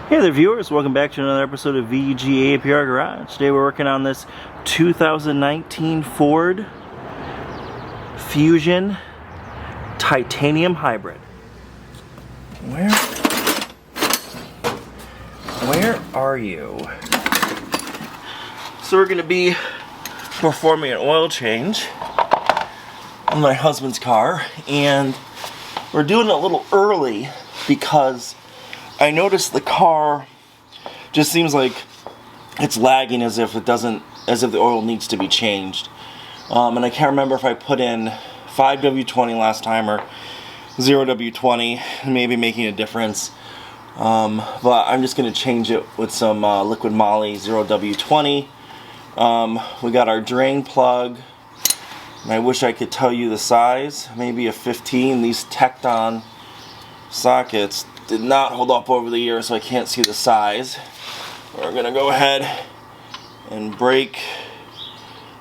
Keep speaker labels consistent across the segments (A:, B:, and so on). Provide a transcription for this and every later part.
A: Hey there viewers, welcome back to another episode of VGA APR Garage. Today we're working on this 2019 Ford Fusion Titanium Hybrid. Where are you? So we're going to be performing an oil change on my husband's car, and we're doing it a little early because I noticed the car just seems like it's lagging as if the oil needs to be changed. And I can't remember if I put in 5W20 last time or 0W20, maybe making a difference. But I'm just going to change it with some liquid moly 0W20. We got our drain plug, and I wish I could tell you the size, maybe a 15. These tacked on sockets did not hold up over the years, so I can't see the size. We're going to go ahead and break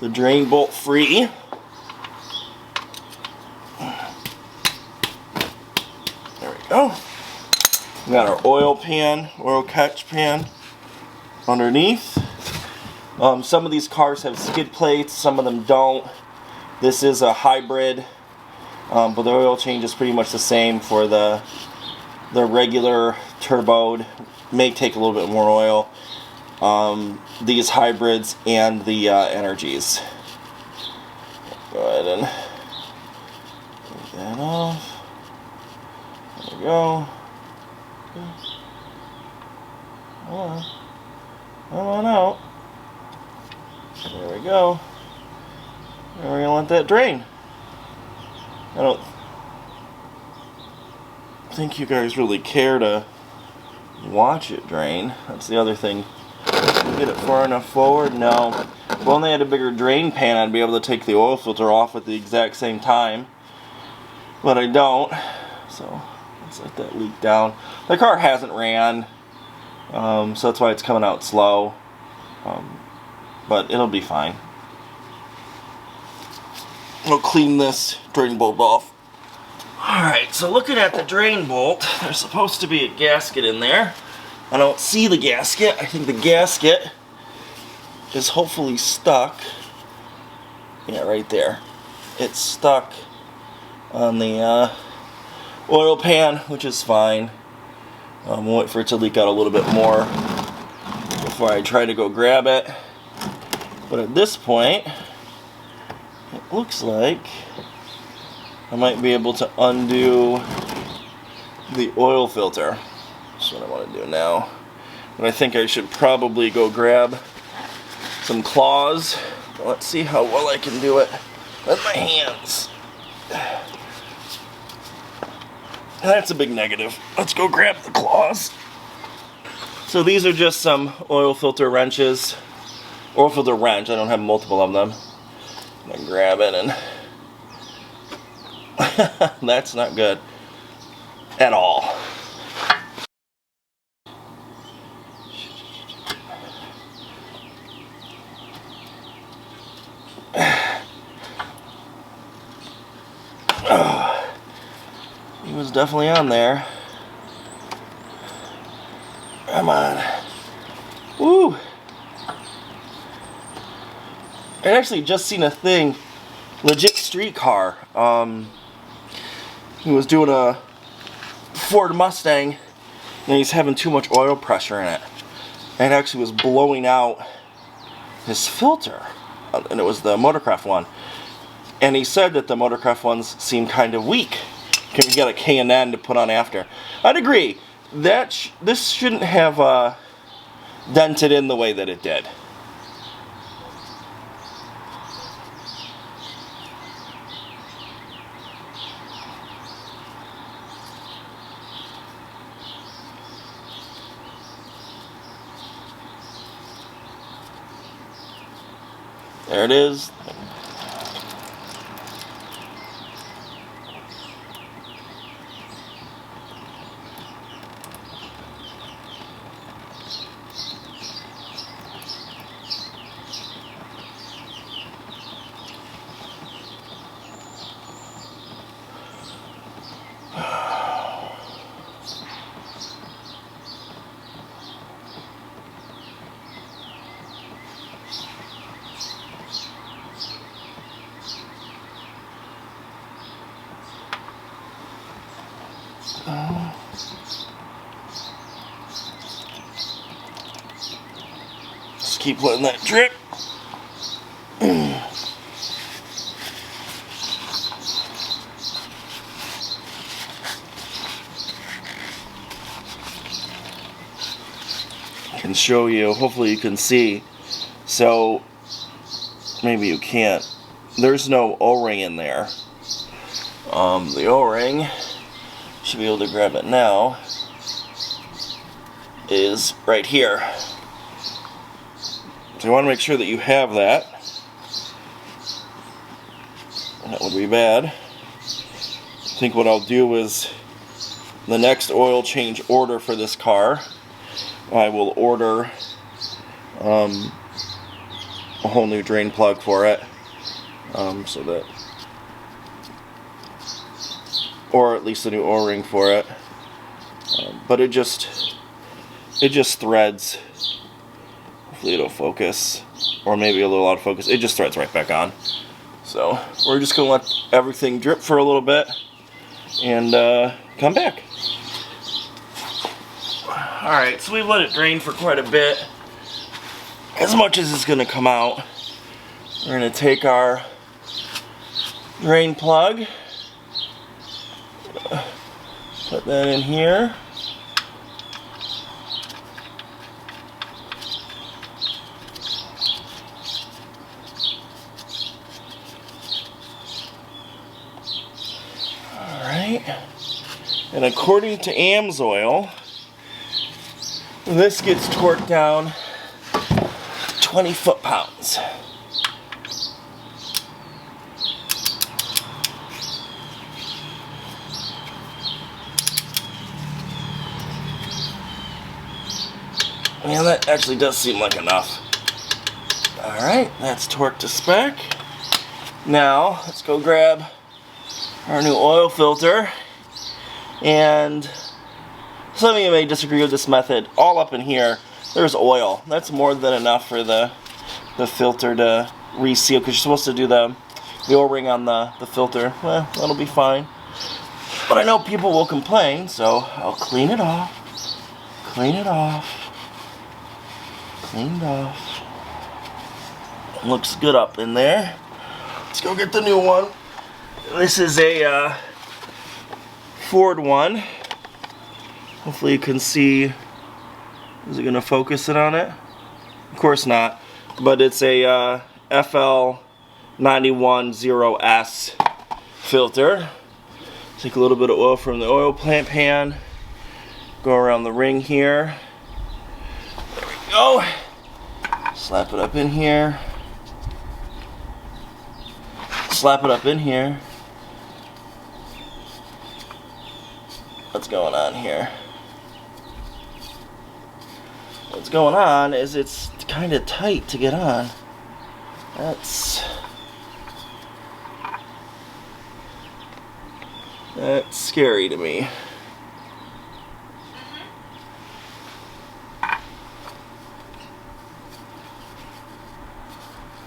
A: the drain bolt free. There we go. We got our oil catch pan underneath. Some of these cars have skid plates, some of them don't. This is a hybrid, but the oil change is pretty much the same for the regular turboed. May take a little bit more oil. These hybrids and the energies. Go ahead and take that off. There we go. Come on out. There we go. And we're gonna let that drain. I don't think you guys really care to watch it drain. That's the other thing. Get it far enough forward? No. If only I had a bigger drain pan, I'd be able to take the oil filter off at the exact same time. But I don't. So let's let that leak down. The car hasn't ran, so that's why it's coming out slow. But it'll be fine. We'll clean this drain bolt off. Alright, so looking at the drain bolt, there's supposed to be a gasket in there. I don't see the gasket. I think the gasket is hopefully stuck. Yeah, right there. It's stuck on the oil pan, which is fine. We'll wait for it to leak out a little bit more before I try to go grab it. But at this point, it looks like I might be able to undo the oil filter. That's what I want to do now. But I think I should probably go grab some claws. Let's see how well I can do it with my hands. That's a big negative. Let's go grab the claws. So these are just some oil filter wrenches. Oil filter wrench. I don't have multiple of them. I'm gonna grab it and that's not good at all. He was definitely on there. Come on. Woo! I actually just seen a thing, legit street car. He was doing a Ford Mustang, and he's having too much oil pressure in it. And it actually was blowing out his filter, and it was the Motorcraft one. And he said that the Motorcraft ones seem kind of weak. Can we get a K&N to put on after? I'd agree. This shouldn't have dented in the way that it did. There it is. Just keep letting that drip. I can show you, hopefully you can see. So, maybe you can't. There's no O-ring in there. The O-ring, should be able to grab it now, is right here. So you want to make sure that you have that. That would be bad. I think what I'll do is the next oil change order for this car, I will order a whole new drain plug for it, so that, or at least a new O-ring for it. But it just threads. Hopefully it'll focus, or maybe a little out of focus. It just threads right back on. So we're just gonna let everything drip for a little bit and come back. Alright, so we've let it drain for quite a bit, as much as it's gonna come out. We're gonna take our drain plug, put that in here. And according to AMSOIL, this gets torqued down 20 foot-pounds. And that actually does seem like enough. Alright, that's torqued to spec. Now, let's go grab our new oil filter. And some of you may disagree with this method. All up in here, there's oil. That's more than enough for the filter to reseal, because you're supposed to do the O-ring on the filter. Well, that'll be fine. But I know people will complain, so I'll clean it off. Clean it off. Cleaned off. Looks good up in there. Let's go get the new one. This is a Ford one. Hopefully you can see. Is it going to focus it on it? Of course not. But it's a FL910S filter. Take a little bit of oil from the oil plant pan. Go around the ring here. There we go. Slap it up in here. Slap it up in here. What's going on here? What's going on is it's kind of tight to get on. That's scary to me.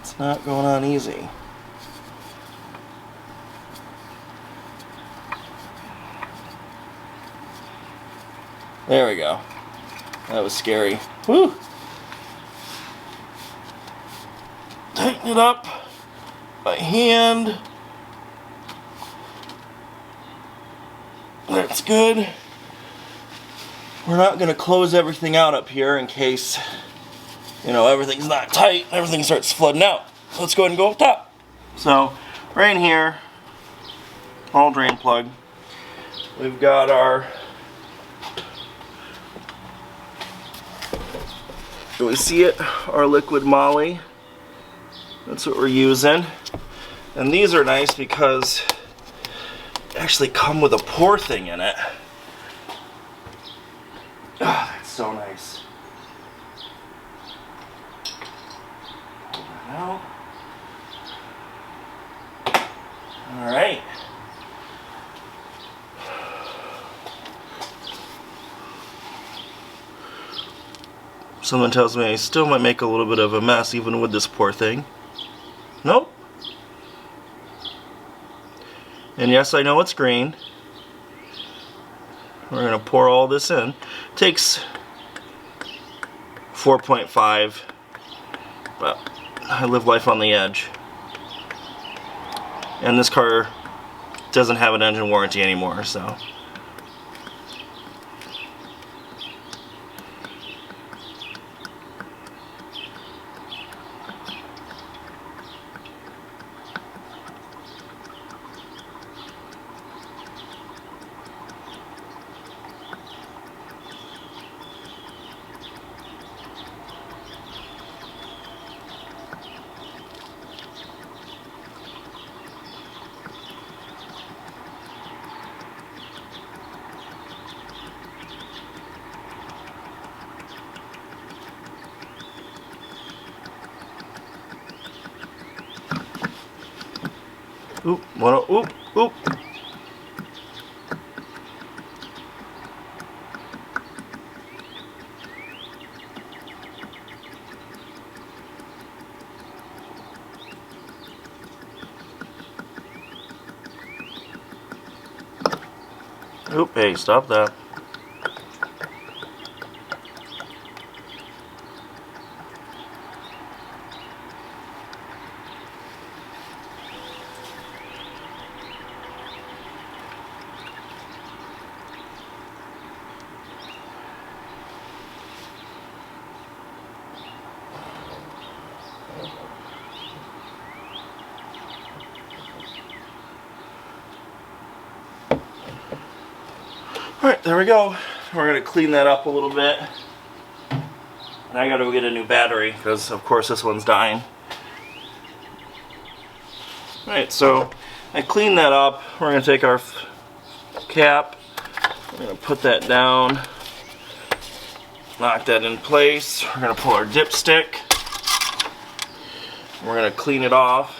A: It's not going on easy. There we go. That was scary. Whew. Tighten it up by hand. That's good. We're not going to close everything out up here in case, you know, everything's not tight, everything starts flooding out. So let's go ahead and go up top. So, right in here, all drain plug. We've got our, do we see it? Our liquid moly. That's what we're using. And these are nice because they actually come with a pour thing in it. Oh, that's so nice. Pull that out. Alright. Someone tells me I still might make a little bit of a mess even with this pour thing. Nope. And yes, I know it's green. We're going to pour all this in. Takes 4.5 but I live life on the edge. And this car doesn't have an engine warranty anymore, so. Oop, oop, oop. Oop, hey, stop that. Alright, there we go. We're going to clean that up a little bit. And I got to go get a new battery because, of course, this one's dying. Alright, so I cleaned that up. We're going to take our cap. We're going to put that down. Lock that in place. We're going to pull our dipstick. We're going to clean it off.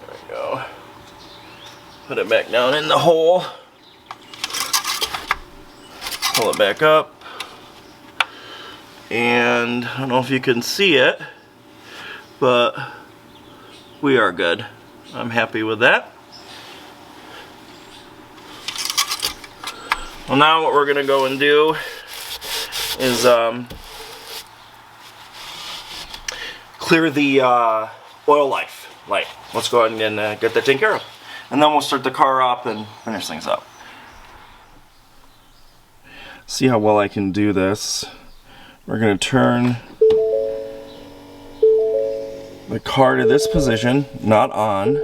A: There we go. Put it back down in the hole. Pull it back up. And I don't know if you can see it, but we are good. I'm happy with that. Well, now what we're gonna go and do is clear the oil light. Let's go ahead and get that taken care of. And then we'll start the car up and finish things up. See how well I can do this. We're going to turn the car to this position, not on.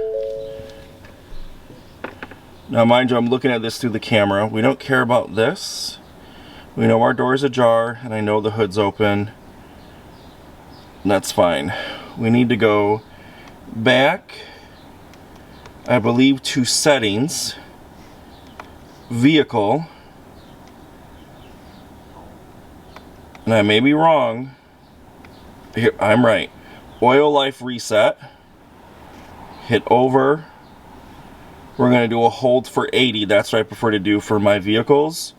A: Now mind you, I'm looking at this through the camera. We don't care about this. We know our door's ajar and I know the hood's open. And that's fine. We need to go back, I believe, to settings, vehicle, and I may be wrong, here, I'm right, oil life reset, hit over, we're going to do a hold for 80, that's what I prefer to do for my vehicles.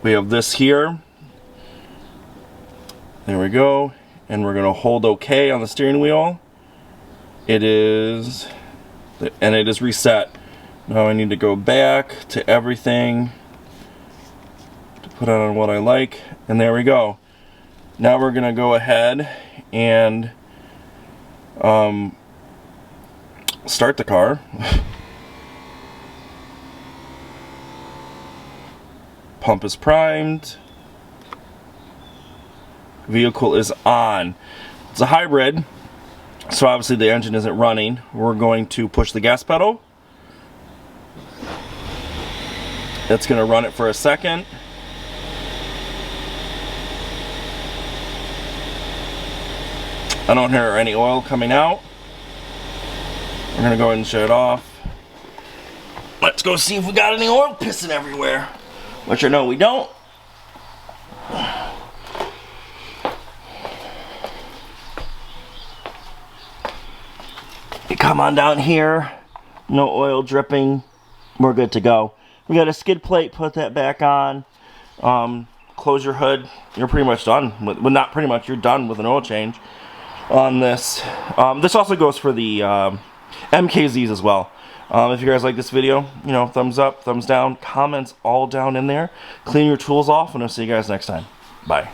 A: We have this here, there we go, and we're going to hold OK on the steering wheel. It is, and it is reset. Now I need to go back to everything to put on what I like, and there we go. Now we're gonna go ahead and start the car. Pump is primed. Vehicle is on. It's a hybrid. So obviously the engine isn't running. We're going to push the gas pedal. It's going to run it for a second. I don't hear any oil coming out. We're going to go ahead and shut it off. Let's go see if we got any oil pissing everywhere. Which I know we don't. Come on down here, no oil dripping, we're good to go. We got a skid plate, put that back on, close your hood, you're pretty much done. Well, not pretty much, you're done with an oil change on this. This also goes for the MKZs as well. If you guys like this video, you know, thumbs up, thumbs down, comments all down in there. Clean your tools off, and I'll see you guys next time. Bye.